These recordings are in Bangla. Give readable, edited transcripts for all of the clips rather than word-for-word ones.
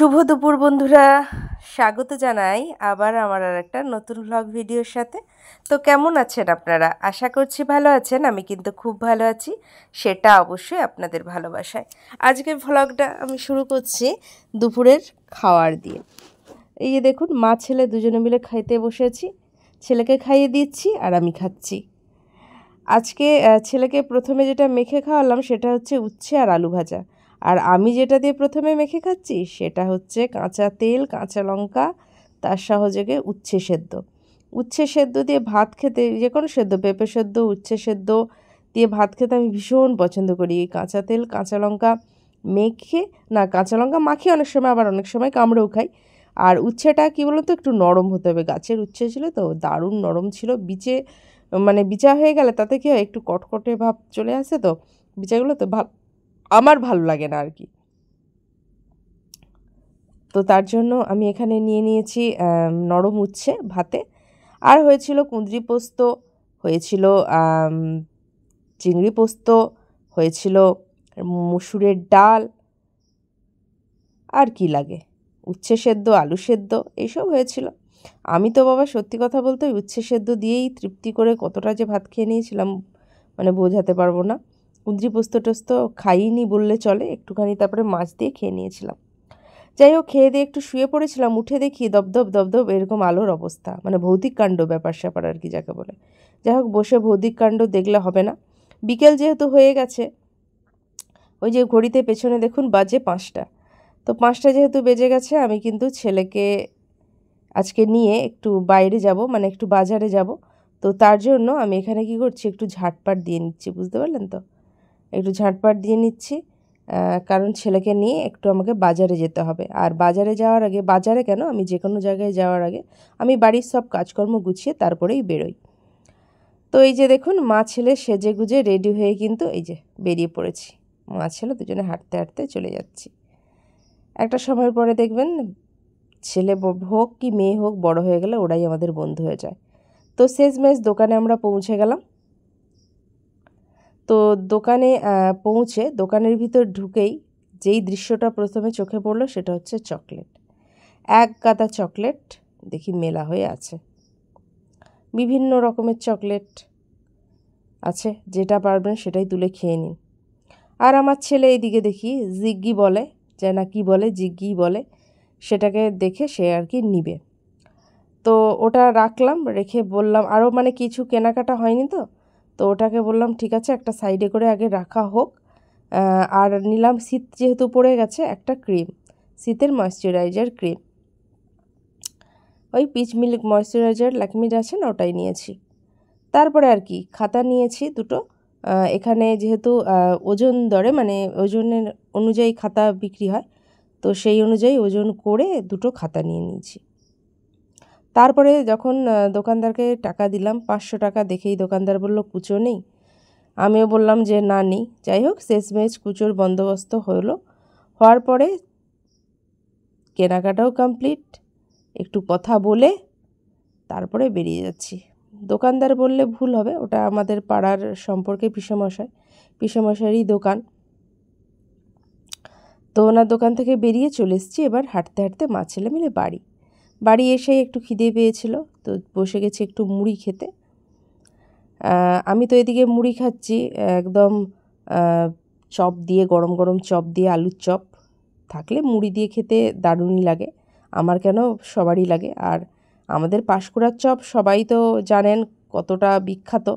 শুভ দুপুর বন্ধুরা, স্বাগত জানাই আবার আমার আরেকটা নতুন ভ্লগ ভিডিওর সাথে। তো কেমন আছেন আপনারা? আশা করছি ভালো আছেন। আমি কিন্তু খুব ভালো আছি, সেটা অবশ্যই আপনাদের ভালোবাসায়। আজকের ভ্লগটা আমি শুরু করছি দুপুরের খাওয়ার দিয়ে। এই যে দেখুন, মা ছেলে দুজনে মিলে খাইতে বসেছি। ছেলেকে খাইয়ে দিচ্ছি আর আমি খাচ্ছি। আজকে ছেলেকে প্রথমে যেটা মেখে খাওয়ালাম সেটা হচ্ছে উচ্ছে আর আলু ভাজা। আর আমি যেটা দিয়ে প্রথমে মেখে খাচ্ছি সেটা হচ্ছে কাঁচা তেল, কাঁচা লঙ্কা, তার সহযোগে উচ্ছে সেদ্ধ। উচ্ছে সেদ্ধ দিয়ে ভাত খেতে, যে কোনো সেদ্ধ, পেঁপে সেদ্ধ, উচ্ছে সেদ্ধ দিয়ে ভাত খেতে আমি ভীষণ পছন্দ করি। এই কাঁচা তেল, কাঁচা লঙ্কা মেখে, না কাঁচা লঙ্কা মাখিয়ে অনেক সময়, আবার অনেক সময় কামড়েও খাই। আর উচ্ছেটা কী বলুন তো, একটু নরম হতে হবে। গাছের উচ্ছে ছিল তো, দারুণ নরম ছিল। মানে বিচা হয়ে গেলে তাতে কী হয়, একটু কটকটে ভাব চলে আসে, তো বিচাগুলো তো আমার ভালো লাগে না আর কি। তো তার জন্য আমি এখানে নিয়ে নিয়েছি নরম উচ্ছে ভাতে। আর হয়েছিল কুঁদরি পোস্ত, হয়েছিল চিংড়ি পোস্ত, হয়েছিল মুসুরের ডাল, আর কি লাগে, উচ্ছে সেদ্ধ, আলু সেদ্ধ, এইসব হয়েছিল। আমি তো বাবা সত্যি কথা বলতে উচ্ছে সেদ্ধ দিয়েই তৃপ্তি করে কতটা যে ভাত খেয়ে নিয়েছিলাম, মানে বোঝাতে পারবো না। কুঁদরি পোস্ত টোস্ত খাইনি বললে চলে, একটুখানি তারপরে মাছ দিয়ে খেয়ে নিয়েছিলাম। যাই হোক, খেয়ে দিয়ে একটু শুয়ে পড়েছিলাম, উঠে দেখি দপদপ দপদপ এরকম আলোর অবস্থা, মানে ভৌতিক কাণ্ড, ব্যাপার স্যাপার আর কি যাকে বলে। যাই হোক, বসে ভৌতিক কাণ্ড দেখলে হবে না। বিকেল যেহেতু হয়ে গেছে, ওই যে ঘড়িতে পেছনে দেখুন বাজে 5টা। তো 5টা যেহেতু বেজে গেছে, আমি কিন্তু ছেলেকে আজকে নিয়ে একটু বাইরে যাব, মানে একটু বাজারে যাব। তো তার জন্য আমি এখানে কি করছি, একটু ঝাঁটপাট দিয়ে নিচ্ছি, বুঝতে পারলেন তো, একটু ঝাঁটপাট দিয়ে নিচ্ছি। কারণ ছেলেকে নিয়ে একটু আমাকে বাজারে যেতে হবে। আর বাজারে যাওয়ার আগে, বাজারে কেন, আমি যে কোনো জায়গায় যাওয়ার আগে আমি বাড়ির সব কাজকর্ম গুছিয়ে তারপরেই বেরোই। তো এই যে দেখুন, মা ছেলে সেজে গুজে রেডি হয়ে কিন্তু এই যে বেরিয়ে পড়েছি। মা ছেলে দুজনে হাঁটতে হাঁটতে চলে যাচ্ছি। একটা সময়ের পরে দেখবেন, ছেলে হোক কি মেয়ে হোক, বড় হয়ে গেলে ওরাই আমাদের বন্ধু হয়ে যায়। তো শেষমেশ দোকানে আমরা পৌঁছে গেলাম। তো দোকানে পৌঁছে দোকানের ভিতর ঢুকেই যেই দৃশ্যটা প্রথমে চোখে পড়লো সেটা হচ্ছে চকলেট। এক গাদা চকলেট দেখি মেলা হয়ে আছে, বিভিন্ন রকমের চকলেট আছে, যেটা পারবেন সেটাই তুলে খেয়ে নিন। আর আমার ছেলে এইদিকে দেখি জিগ্গি বলে, যে না কি বলে, জিগ্গি বলে, সেটাকে দেখে সে আর কি নিবে। তো ওটা রাখলাম, রেখে বললাম, আরও মানে কিছু কেনাকাটা হয়নি, তো ওটাকে বললাম ঠিক আছে একটা সাইডে করে আগে রাখা হোক। আর নিলাম, শীত যেহেতু পড়ে গেছে, একটা ক্রিম, শীতের ময়েশ্চারাইজার ক্রিম, ওই পিচ মিল্ক ময়েশ্চারাইজার ল্যাকমির আছে না, ওটাই নিয়েছি। তারপরে আর কি খাতা নিয়েছি দুটো। এখানে যেহেতু ওজন দরে, মানে ওজনের অনুযায়ী খাতা বিক্রি হয়, তো সেই অনুযায়ী ওজন করে দুটো খাতা নিয়ে নিয়েছি। তারপরে যখন দোকানদারকে টাকা দিলাম, 500 টাকা, দেখেই দোকানদার বলল কুচো নেই। আমিও বললাম যে না নেই। যাই হোক, শেষমেশ কুচোর বন্দোবস্ত হওয়ার পরে কেনাকাটাও কমপ্লিট, একটু কথা বলে তারপরে বেরিয়ে যাচ্ছি। দোকানদার বললে ভুল হবে, ওটা আমাদের পাড়ার সম্পর্কে পিসেমশাইয়েরই দোকান। তো ওনার দোকান থেকে বেরিয়ে চলে এসেছি। এবার হাঁটতে হাঁটতে মা ছেলে মিলে বাড়ি এসে একটু খিদে পেয়েছিল, তো বসে গেছি একটু মুড়ি খেতে। আমি তো এদিকে মুড়ি খাচ্ছি একদম চপ দিয়ে, গরম গরম চপ দিয়ে, আলুর চপ থাকলে মুড়ি দিয়ে খেতে দারুণই লাগে। আমার কেন, সবারই লাগে। আর আমাদের পাঁশকুড়ার চপ সবাই তো জানেন কতটা বিখ্যাত।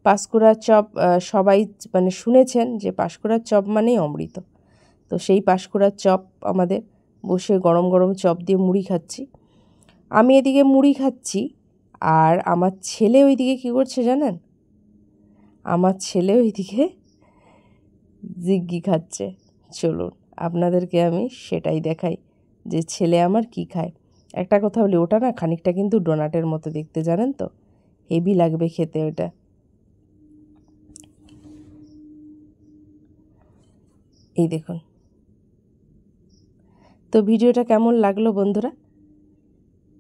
পাঁশকুড়ার চপ সবাই মানে শুনেছেন যে পাঁশকুড়ার চপ মানেই অমৃত। তো সেই পাঁশকুড়ার চপ আমাদের, বসে গরম গরম চপ দিয়ে মুড়ি খাচ্ছি। আমি এদিকে মুড়ি খাচ্ছি, আর আমার ছেলে ওইদিকে কী করছে জানেন? আমার ছেলে ওইদিকে জিগ্গি খাচ্ছে। চলুন আপনাদেরকে আমি সেটাই দেখাই যে ছেলে আমার কি খায়। একটা কথা বলি, ওটা না খানিকটা কিন্তু ডোনাটের মতো দেখতে, জানেন তো, হেভি লাগবে খেতে ওটা। এই দেখুন। তো ভিডিওটা কেমন লাগলো বন্ধুরা?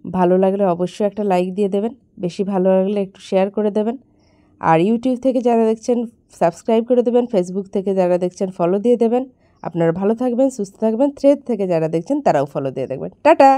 ভালো লাগলে অবশ্যই একটা লাইক দিয়ে দেবেন, বেশি ভালো লাগলে একটু শেয়ার করে দেবেন। আর ইউটিউব থেকে যারা দেখছেন সাবস্ক্রাইব করে দেবেন, ফেসবুক থেকে যারা দেখছেন ফলো দিয়ে দেবেন। আপনারা ভালো থাকবেন, সুস্থ থাকবেন। থ্রেড থেকে যারা দেখছেন তারাও ফলো দিয়ে দেখবেন। টাটা।